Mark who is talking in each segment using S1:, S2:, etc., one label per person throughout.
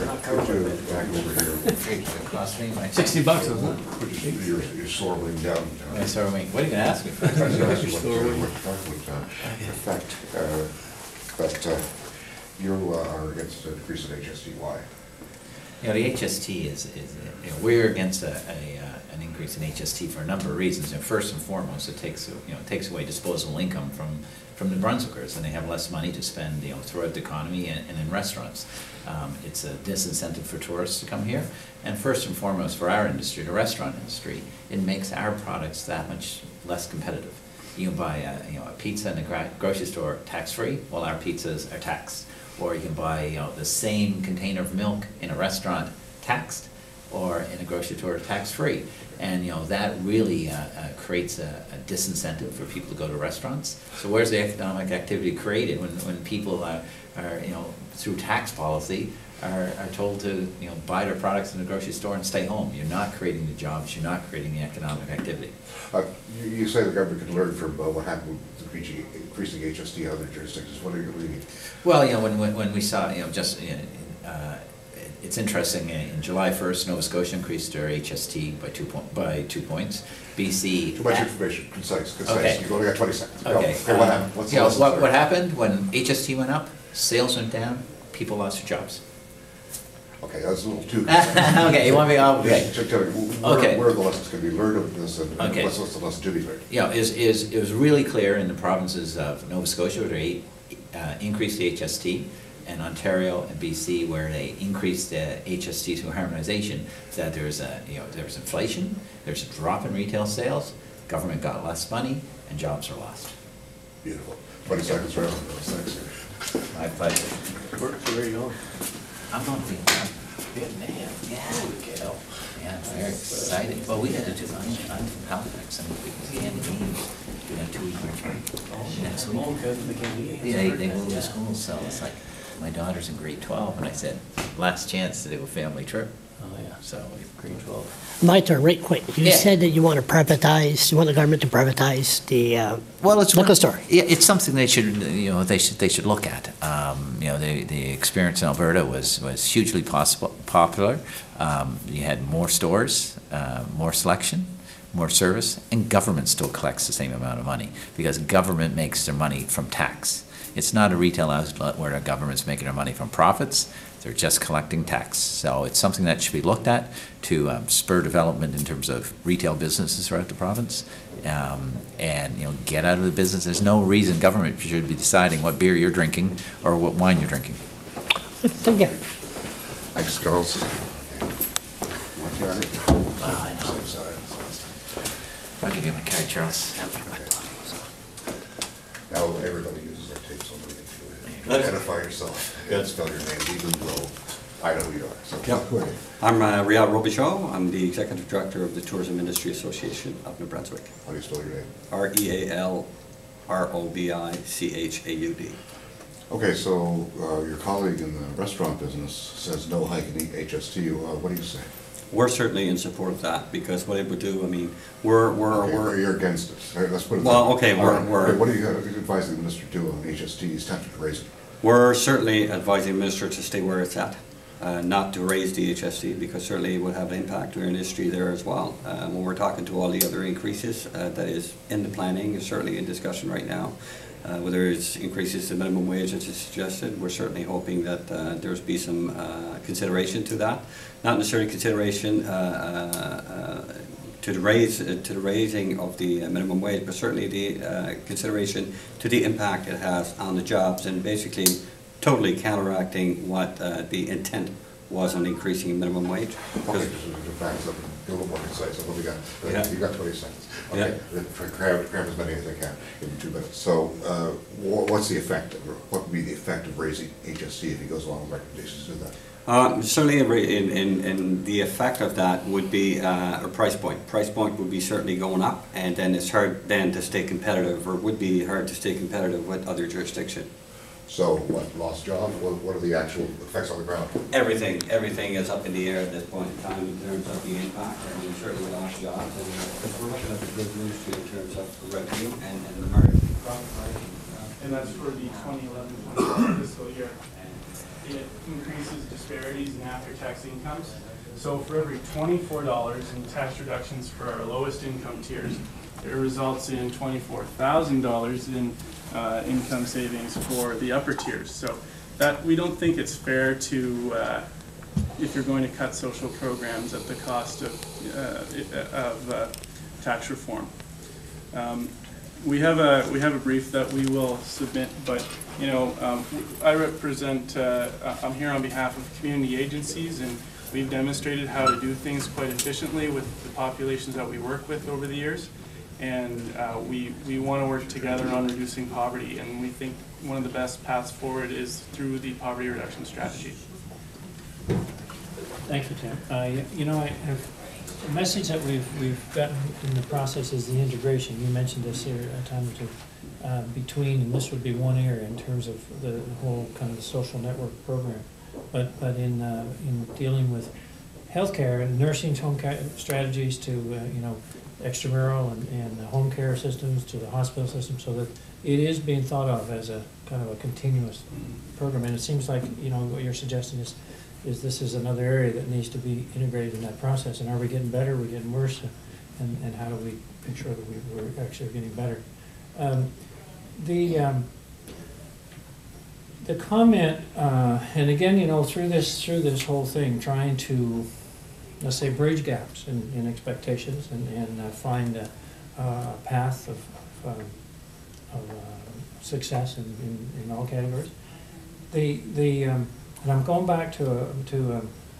S1: Back over here.
S2: It cost me like
S3: $60, wasn't it?
S1: Put your soaring down.
S2: Yeah, so what are you going to ask me for?
S1: I was gonna ask you what would affect, but you are against the decrease in HST. Why?
S2: You know, the HST is you know, we're against an increase in HST for a number of reasons. And first and foremost, it takes away disposable income from the Brunswickers, and they have less money to spend, you know, throughout the economy and in restaurants. It's a disincentive for tourists to come here, and first and foremost for our industry, the restaurant industry, it makes our products that much less competitive. You can buy a pizza in the grocery store tax-free, while our pizzas are taxed. Or you can buy the same container of milk in a restaurant taxed, or in a grocery store tax-free. And that really creates a disincentive for people to go to restaurants. So where's the economic activity created when people are through tax policy are told to buy their products in the grocery store and stay home? You're not creating the jobs, you're not creating the economic activity.
S1: You say the government can learn from what happened with increasing HST in other jurisdictions. What do you mean?
S2: Well, when we saw, it's interesting. In July 1st, Nova Scotia increased their HST by 2 points. BC.
S1: Too much information. Concise.
S2: Okay.
S1: You've only got 20 seconds.
S2: Okay.
S1: What happened?
S2: What happened when HST went up? Sales went down. People lost their jobs.
S1: Okay, that's a little too concise.
S2: Okay, you want me? Okay.
S1: Just tell me, where are the lessons going to be learned of this, and what's the lesson to be learned?
S2: It was really clear in the provinces of Nova Scotia where they increased the HST, and Ontario and BC where they increased the HST through harmonization, that there's inflation, there's a drop in retail sales, government got less money, and jobs are lost.
S1: Beautiful. 20 seconds around. Thanks.
S2: My pleasure.
S3: Where are you going?
S2: I'm going to Vietnam.
S3: Vietnam.
S2: Yeah. Yeah, I'm very excited. Well, we had to do I'm from Halifax, and we began to meet doing a 2-week retreat next week. Yeah, they moved to school, so it's like my daughter's in grade 12, and I said, last chance to do a family trip.
S3: Oh, yeah.
S2: So
S3: grade 12.
S4: My turn, right quick. You said that you want the government to privatize the liquor store.
S2: Yeah, it's something they should look at. The experience in Alberta was hugely popular. You had more stores, more selection, more service, and government still collects the same amount of money because government makes their money from tax. It's not a retail outlet where the government's making their money from profits. They're just collecting tax. So it's something that should be looked at to spur development in terms of retail businesses throughout the province, and get out of the business. There's no reason government should be deciding what beer you're drinking or what wine you're drinking.
S4: Thank you.
S1: Thanks, girls.
S2: I know. I'll give you my card, Charles.
S1: Now everybody uses their tapes on the interview. Identify yourself. Spell your name, even though I know who you are. So,
S5: yep. I'm Riyad Robichaud. I'm the Executive Director of the Tourism Industry Association of New Brunswick.
S1: How do you spell your name?
S5: REALROBICHAUD.
S1: Okay, so your colleague in the restaurant business says no hike in HST. What do you say?
S5: We're certainly in support of that because what it would do, I mean,
S1: you're against it. Let's put it.
S5: Well, okay,
S1: what do you advise the minister to do on HST? He's tempted to raise it.
S5: We're certainly advising the minister to stay where it's at, not to raise the HST because certainly it would have an impact on our industry there as well. When we're talking to all the other increases that is in the planning, is certainly in discussion right now. Whether it's increases to minimum wage as is suggested, we're certainly hoping that there's be some consideration to that. Not necessarily consideration to the raising of the minimum wage, but certainly the consideration to the impact it has on the jobs and basically totally counteracting what the intent was on increasing minimum wage.
S1: Okay, just a little more concise. I've only got, you've got 20 seconds. Okay,
S5: yeah.
S1: Cram as many as I can in 2 minutes. So what's the effect, what would be the effect of raising HST if he goes along with recommendations to do that?
S5: Certainly in the effect of that would be a price point. Price point would be certainly going up, and then it's hard then to stay competitive, or would be hard to stay competitive with other jurisdictions.
S1: So what, lost jobs? What are the actual effects on the ground?
S5: Everything is up in the air at this point in time in terms of the impact. I mean, certainly lost jobs, and we're looking at the good industry in terms of the revenue and the margin.
S6: And that's for the 2011-2012 fiscal year. it increases disparities in after-tax incomes. So for every $24 in tax reductions for our lowest income tiers, it results in $24,000 in income savings for the upper tiers. So that, we don't think it's fair to, if you're going to cut social programs at the cost of tax reform. We have a brief that we will submit, but you know, I represent, I'm here on behalf of community agencies, and we've demonstrated how to do things quite efficiently with the populations that we work with over the years. And we want to work together on reducing poverty, and we think one of the best paths forward is through the poverty reduction strategy.
S7: Thank you, Tim. You know, the message that we've gotten in the process is the integration. You mentioned this here a time or two, between, and this would be one area in terms of the whole kind of the social network program. But in dealing with healthcare and nursing home care strategies to you know, extramural and home care systems to the hospital system, so that it is being thought of as a kind of a continuous program. And it seems like, you know, what you're suggesting is this is another area that needs to be integrated in that process. And are we getting better? Are we getting worse? And how do we make sure that we're actually getting better? The comment, and again, you know, through this whole thing, trying to, let's say, bridge gaps in expectations and find a path of success in all categories. And I'm going back to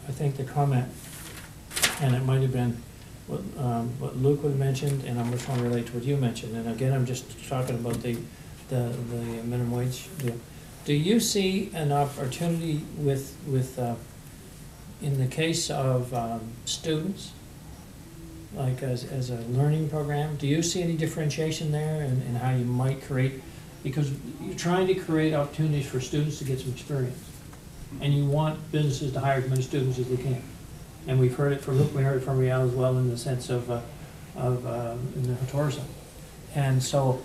S7: I think the comment, and it might have been what Luke would mentioned, and I'm just trying to relate to what you mentioned. And again, I'm just talking about the minimum wage deal. Do you see an opportunity with in the case of students, like as a learning program, do you see any differentiation there in how you might create, because you're trying to create opportunities for students to get some experience, and you want businesses to hire as many students as they can. And we've heard it from Luke, we heard it from Rial as well, in the sense of in the tourism. And so,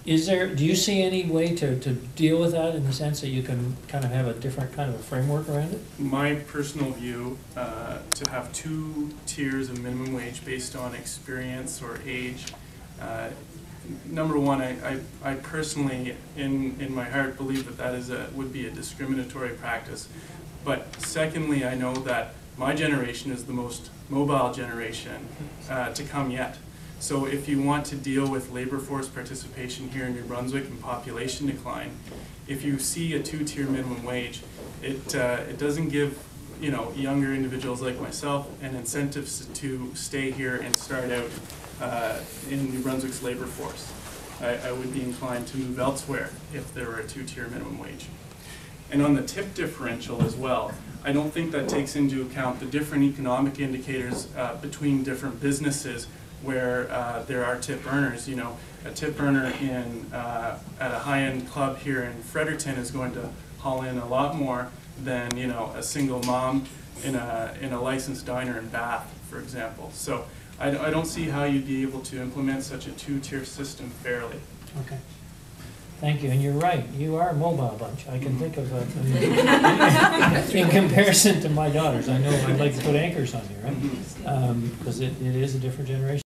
S7: do you see any way to deal with that in the sense that you can kind of have a different kind of a framework around it?
S6: My personal view, to have 2 tiers of minimum wage based on experience or age, number one, I personally, in my heart, believe that would be a discriminatory practice. But secondly, I know that my generation is the most mobile generation to come yet. So if you want to deal with labor force participation here in New Brunswick and population decline, if you see a 2-tier minimum wage, it doesn't give, you know, younger individuals like myself an incentive to stay here and start out in New Brunswick's labor force. I would be inclined to move elsewhere if there were a 2-tier minimum wage. And on the tip differential as well, I don't think that takes into account the different economic indicators between different businesses where there are tip earners. You know, a tip earner at a high-end club here in Fredericton is going to haul in a lot more than, you know, a single mom in a licensed diner in Bath, for example. So I don't see how you'd be able to implement such a 2-tier system fairly.
S7: Okay. Thank you, and you're right. You are a mobile bunch. I can think of in comparison to my daughters. I know I'd like to put anchors on you, right? Because it is a different generation.